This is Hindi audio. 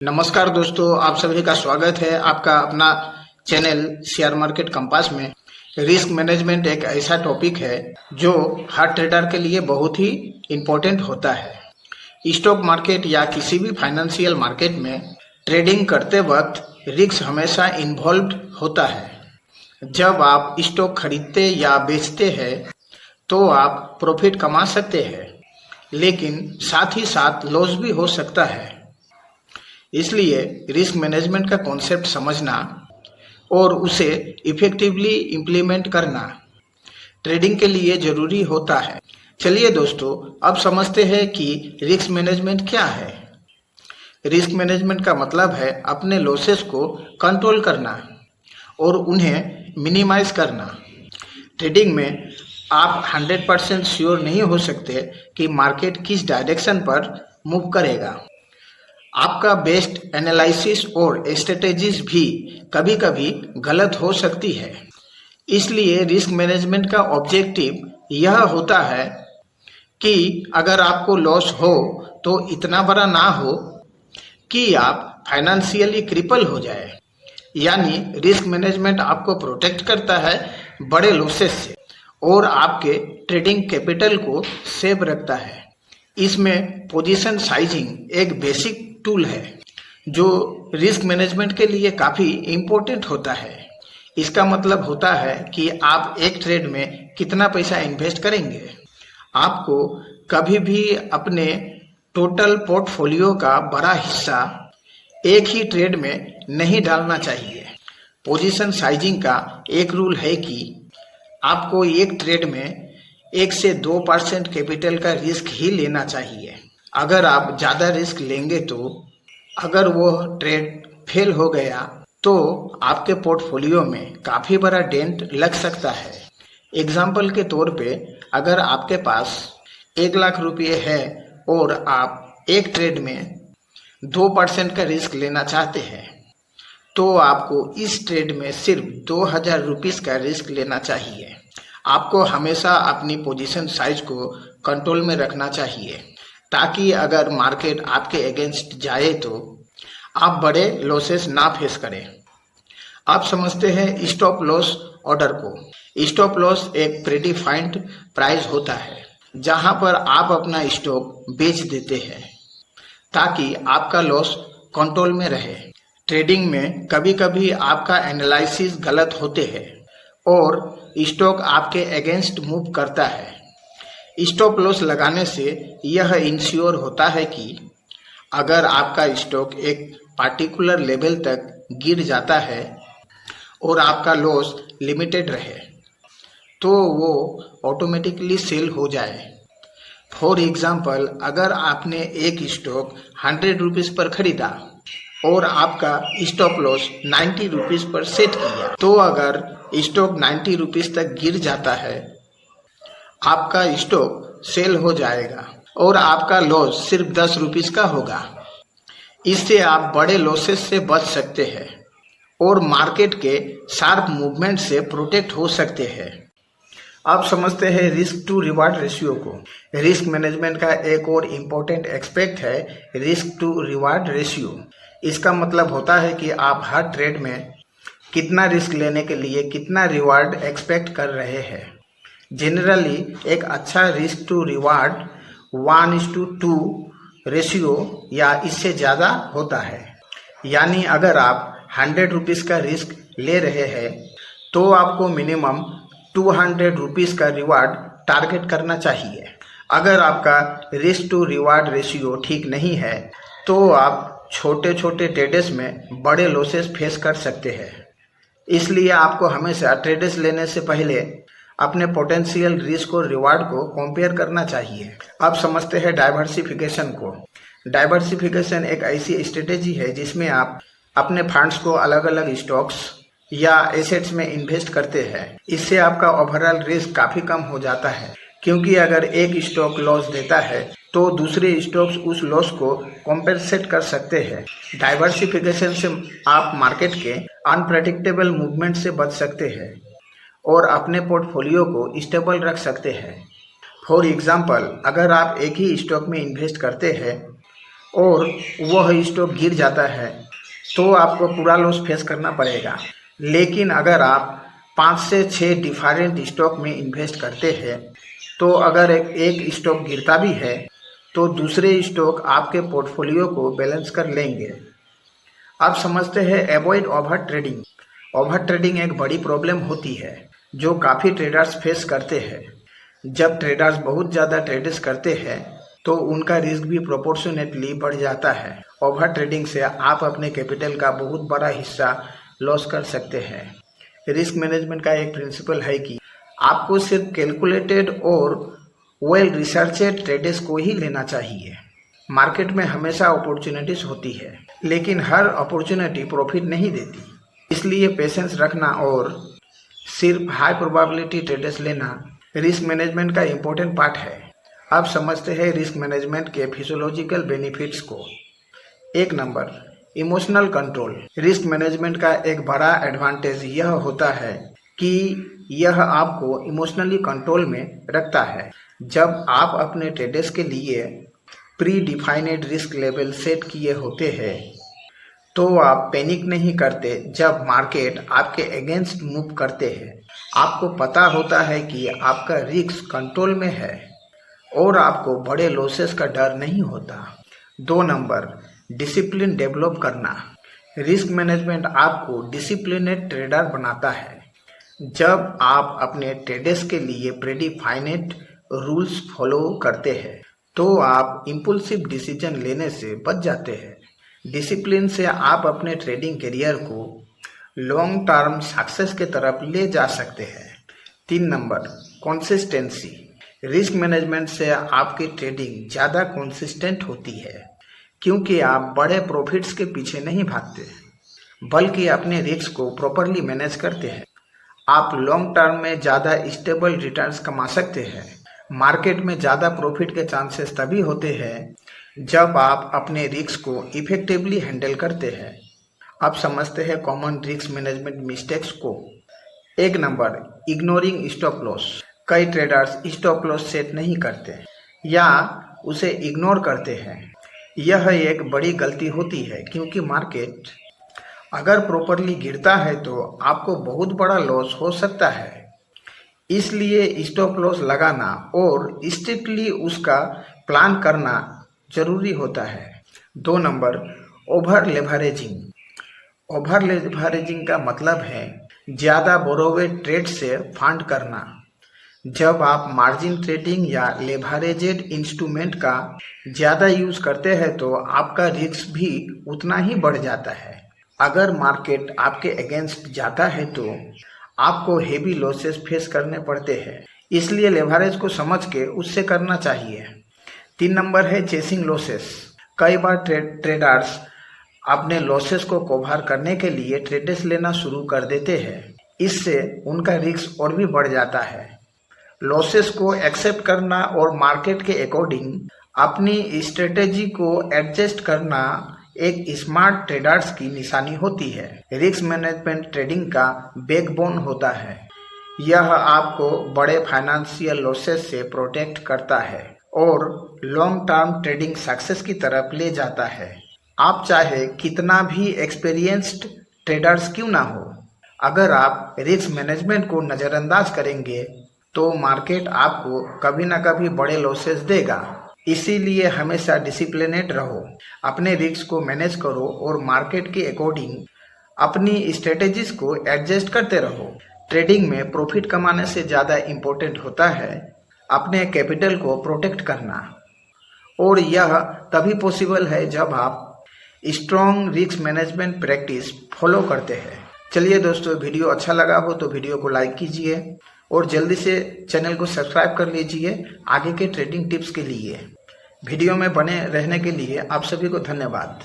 नमस्कार दोस्तों, आप सभी का स्वागत है आपका अपना चैनल शेयर मार्केट कंपास में। रिस्क मैनेजमेंट एक ऐसा टॉपिक है जो हर ट्रेडर के लिए बहुत ही इम्पोर्टेंट होता है। स्टॉक मार्केट या किसी भी फाइनेंशियल मार्केट में ट्रेडिंग करते वक्त रिस्क हमेशा इन्वॉल्व होता है। जब आप स्टॉक खरीदते या बेचते हैं तो आप प्रॉफिट कमा सकते हैं, लेकिन साथ ही साथ लॉस भी हो सकता है। इसलिए रिस्क मैनेजमेंट का कॉन्सेप्ट समझना और उसे इफेक्टिवली इम्प्लीमेंट करना ट्रेडिंग के लिए जरूरी होता है। चलिए दोस्तों, अब समझते हैं कि रिस्क मैनेजमेंट क्या है। रिस्क मैनेजमेंट का मतलब है अपने लॉसेस को कंट्रोल करना और उन्हें मिनिमाइज करना। ट्रेडिंग में आप 100% श्योर नहीं हो सकते कि मार्केट किस डायरेक्शन पर मूव करेगा। आपका बेस्ट एनालिसिस और स्ट्रेटेजीज भी कभी कभी गलत हो सकती है। इसलिए रिस्क मैनेजमेंट का ऑब्जेक्टिव यह होता है कि अगर आपको लॉस हो तो इतना बड़ा ना हो कि आप फाइनेंशियली क्रिपल हो जाए। यानी रिस्क मैनेजमेंट आपको प्रोटेक्ट करता है बड़े लॉसेस से और आपके ट्रेडिंग कैपिटल को सेव रखता है। इसमें पोजीशन साइजिंग एक बेसिक टूल है जो रिस्क मैनेजमेंट के लिए काफ़ी इम्पोर्टेंट होता है। इसका मतलब होता है कि आप एक ट्रेड में कितना पैसा इन्वेस्ट करेंगे। आपको कभी भी अपने टोटल पोर्टफोलियो का बड़ा हिस्सा एक ही ट्रेड में नहीं डालना चाहिए। पोजीशन साइजिंग का एक रूल है कि आपको एक ट्रेड में 1 से 2% कैपिटल का रिस्क ही लेना चाहिए। अगर आप ज़्यादा रिस्क लेंगे तो अगर वो ट्रेड फेल हो गया तो आपके पोर्टफोलियो में काफ़ी बड़ा डेंट लग सकता है। एग्जाम्पल के तौर पे, अगर आपके पास 1 लाख रुपये है और आप एक ट्रेड में 2% का रिस्क लेना चाहते हैं तो आपको इस ट्रेड में सिर्फ 2000 रुपीज़ का रिस्क लेना चाहिए। आपको हमेशा अपनी पोजीशन साइज को कंट्रोल में रखना चाहिए ताकि अगर मार्केट आपके अगेंस्ट जाए तो आप बड़े लॉसेस ना फेस करें। आप समझते हैं स्टॉप लॉस ऑर्डर को। स्टॉप लॉस एक प्रीडिफाइंड प्राइस होता है जहां पर आप अपना स्टॉक बेच देते हैं ताकि आपका लॉस कंट्रोल में रहे। ट्रेडिंग में कभी कभी आपका एनालिसिस गलत होते हैं और स्टॉक आपके अगेंस्ट मूव करता है। स्टॉप लॉस लगाने से यह इंश्योर होता है कि अगर आपका स्टॉक एक पार्टिकुलर लेवल तक गिर जाता है और आपका लॉस लिमिटेड रहे तो वो ऑटोमेटिकली सेल हो जाए। फॉर एग्जाम्पल, अगर आपने एक स्टॉक 100 रुपीज़ पर खरीदा और आपका स्टॉप लॉस 90 रुपीज़ पर सेट किया तो अगर स्टॉक 90 रुपीज़ तक गिर जाता है आपका स्टॉक सेल हो जाएगा और आपका लॉस सिर्फ 10 रुपीज़ का होगा। इससे आप बड़े लॉसेस से बच सकते हैं और मार्केट के शार्प मूवमेंट से प्रोटेक्ट हो सकते हैं। आप समझते हैं रिस्क टू रिवार्ड रेशियो को। रिस्क मैनेजमेंट का एक और इम्पोर्टेंट एस्पेक्ट है रिस्क टू रिवार्ड रेशियो। इसका मतलब होता है कि आप हर ट्रेड में कितना रिस्क लेने के लिए कितना रिवार्ड एक्सपेक्ट कर रहे हैं। जनरली एक अच्छा रिस्क टू रिवार्ड 1:2 रेशियो या इससे ज़्यादा होता है। यानी अगर आप 100 रुपीज़ का रिस्क ले रहे हैं तो आपको मिनिमम 200 रुपीज़ का रिवार्ड टारगेट करना चाहिए। अगर आपका रिस्क टू रिवार्ड रेशियो ठीक नहीं है तो आप छोटे छोटे ट्रेड्स में बड़े लॉसेस फेस कर सकते हैं। इसलिए आपको हमेशा ट्रेड्स लेने से पहले अपने पोटेंशियल रिस्क और रिवार्ड को कंपेयर करना चाहिए। आप समझते हैं डाइवर्सिफिकेशन को। डाइवर्सिफिकेशन एक ऐसी स्ट्रेटेजी है जिसमें आप अपने फंड्स को अलग अलग स्टॉक्स या एसेट्स में इन्वेस्ट करते हैं। इससे आपका ओवरऑल रिस्क काफ़ी कम हो जाता है, क्योंकि अगर एक स्टॉक लॉस देता है तो दूसरे स्टॉक्स उस लॉस को कॉम्पेंसेट कर सकते हैं। डाइवर्सिफिकेशन से आप मार्केट के अनप्रेडिक्टेबल मूवमेंट से बच सकते हैं और अपने पोर्टफोलियो को स्टेबल रख सकते हैं। फॉर एग्जाम्पल, अगर आप एक ही स्टॉक में इन्वेस्ट करते हैं और वह स्टॉक गिर जाता है तो आपको पूरा लॉस फेस करना पड़ेगा। लेकिन अगर आप 5 से 6 डिफरेंट स्टॉक में इन्वेस्ट करते हैं तो अगर एक स्टॉक गिरता भी है तो दूसरे स्टॉक आपके पोर्टफोलियो को बैलेंस कर लेंगे। अब समझते हैं avoid over trading. Over trading एक बड़ी प्रॉब्लम होती है जो काफ़ी ट्रेडर्स फेस करते हैं। जब ट्रेडर्स बहुत ज़्यादा ट्रेड्स करते हैं तो उनका रिस्क भी प्रोपोर्शनेटली बढ़ जाता है। ओवर ट्रेडिंग से आप अपने कैपिटल का बहुत बड़ा हिस्सा लॉस कर सकते हैं। रिस्क मैनेजमेंट का एक प्रिंसिपल है कि आपको सिर्फ कैलकुलेटेड और वेल रिसर्चेड ट्रेड्स को ही लेना चाहिए। मार्केट में हमेशा अपॉर्चुनिटीज होती है लेकिन हर अपॉर्चुनिटी प्रॉफिट नहीं देती, इसलिए पेशेंस रखना और सिर्फ हाई प्रोबेबिलिटी ट्रेड्स लेना रिस्क मैनेजमेंट का इम्पोर्टेंट पार्ट है। अब समझते हैं रिस्क मैनेजमेंट के फिजियोलॉजिकल बेनिफिट्स को। 1 number, emotional control. Risk management का एक बड़ा एडवांटेज यह होता है कि यह आपको इमोशनली कंट्रोल में रखता है। जब आप अपने ट्रेड्स के लिए pre defined risk level set किए होते हैं तो आप पैनिक नहीं करते जब मार्केट आपके अगेंस्ट मूव करते हैं। आपको पता होता है कि आपका रिस्क कंट्रोल में है और आपको बड़े लॉसेस का डर नहीं होता। 2 नंबर, डिसिप्लिन डेवलप करना। रिस्क मैनेजमेंट आपको डिसिप्लिनेड ट्रेडर बनाता है। जब आप अपने ट्रेड्स के लिए प्रीडिफाइनेड रूल्स फॉलो करते हैं तो आप इम्पल्सिव डिसीजन लेने से बच जाते हैं। डिसिप्लिन से आप अपने ट्रेडिंग करियर को लॉन्ग टर्म सक्सेस के तरफ ले जा सकते हैं। 3 नंबर, कंसिस्टेंसी। रिस्क मैनेजमेंट से आपकी ट्रेडिंग ज़्यादा कंसिस्टेंट होती है क्योंकि आप बड़े प्रॉफिट्स के पीछे नहीं भागते बल्कि अपने रिस्क को प्रॉपरली मैनेज करते हैं। आप लॉन्ग टर्म में ज़्यादा स्टेबल रिटर्न्स कमा सकते हैं। मार्केट में ज़्यादा प्रॉफिट के चांसेस तभी होते हैं जब आप अपने रिस्क को इफेक्टिवली हैंडल करते हैं। अब समझते हैं कॉमन रिस्क मैनेजमेंट मिस्टेक्स को। 1 नंबर, इग्नोरिंग स्टॉप लॉस। कई ट्रेडर्स स्टॉप लॉस सेट नहीं करते या उसे इग्नोर करते हैं। यह एक बड़ी गलती होती है क्योंकि मार्केट अगर प्रॉपरली गिरता है तो आपको बहुत बड़ा लॉस हो सकता है। इसलिए स्टॉप लॉस लगाना और स्ट्रिक्टली उसका प्लान करना जरूरी होता है। 2 number, over leveraging. Over leveraging का मतलब है ज़्यादा बोरोवे ट्रेड से फंड करना। जब आप मार्जिन ट्रेडिंग या लेवरेजेड इंस्ट्रूमेंट का ज़्यादा यूज़ करते हैं तो आपका रिस्क भी उतना ही बढ़ जाता है। अगर मार्केट आपके अगेंस्ट जाता है तो आपको हेवी लॉसेस फेस करने पड़ते हैं, इसलिए लेवरेज को समझ के उससे करना चाहिए। 3 नंबर है चेसिंग लॉसेस। कई बार ट्रेडर्स अपने लॉसेस को कवर करने के लिए ट्रेड्स लेना शुरू कर देते हैं। इससे उनका रिस्क और भी बढ़ जाता है। लॉसेस को एक्सेप्ट करना और मार्केट के अकॉर्डिंग अपनी स्ट्रेटेजी को एडजस्ट करना एक स्मार्ट ट्रेडर्स की निशानी होती है। रिस्क मैनेजमेंट ट्रेडिंग का बैकबोन होता है। यह आपको बड़े फाइनेंशियल लॉसेस से प्रोटेक्ट करता है और लॉन्ग टर्म ट्रेडिंग सक्सेस की तरफ ले जाता है। आप चाहे कितना भी एक्सपीरियंस्ड ट्रेडर्स क्यों ना हो, अगर आप रिस्क मैनेजमेंट को नज़रअंदाज करेंगे तो मार्केट आपको कभी ना कभी बड़े लॉसेस देगा। इसीलिए हमेशा डिसिप्लिनेट रहो, अपने रिस्क को मैनेज करो और मार्केट के अकॉर्डिंग अपनी स्ट्रेटेजीज को एडजस्ट करते रहो। ट्रेडिंग में प्रॉफिट कमाने से ज़्यादा इम्पोर्टेंट होता है अपने कैपिटल को प्रोटेक्ट करना, और यह तभी पॉसिबल है जब आप strong risk management practice follow करते हैं। चलिए दोस्तों, वीडियो अच्छा लगा हो तो वीडियो को लाइक कीजिए और जल्दी से चैनल को सब्सक्राइब कर लीजिए आगे के ट्रेडिंग टिप्स के लिए। वीडियो में बने रहने के लिए आप सभी को धन्यवाद।